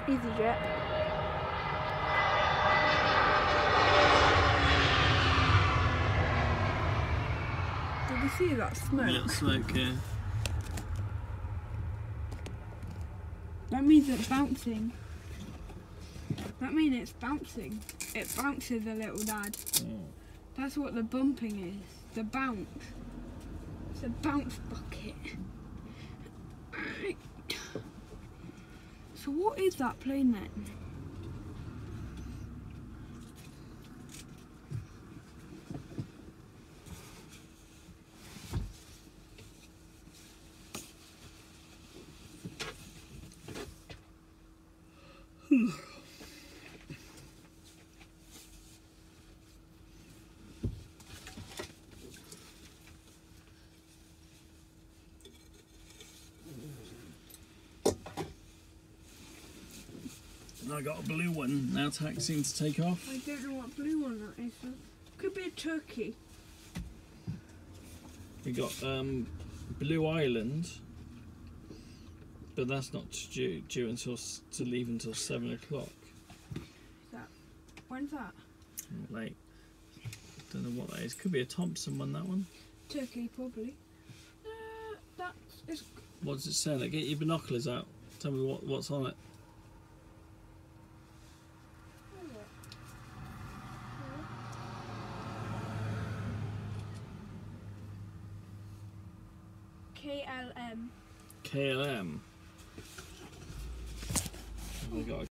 EasyJet. Did you see that smoke? Little smoke, yeah. That means it's bouncing. That means it's bouncing. It bounces a little, Dad. Oh. That's what the bumping is. The bounce. It's a bounce bucket. So what is that plane then? I got a blue one now taxiing to take off. I don't know what blue one that is. Could be a turkey. We got Blue Island, but that's not due until to leave until 7 o'clock. When's that? Late. Don't know what that is. Could be a Thompson one. That one. Turkey, probably. That's. What does it say? Like, get your binoculars out. Tell me what's on it. KLM. KLM. We got a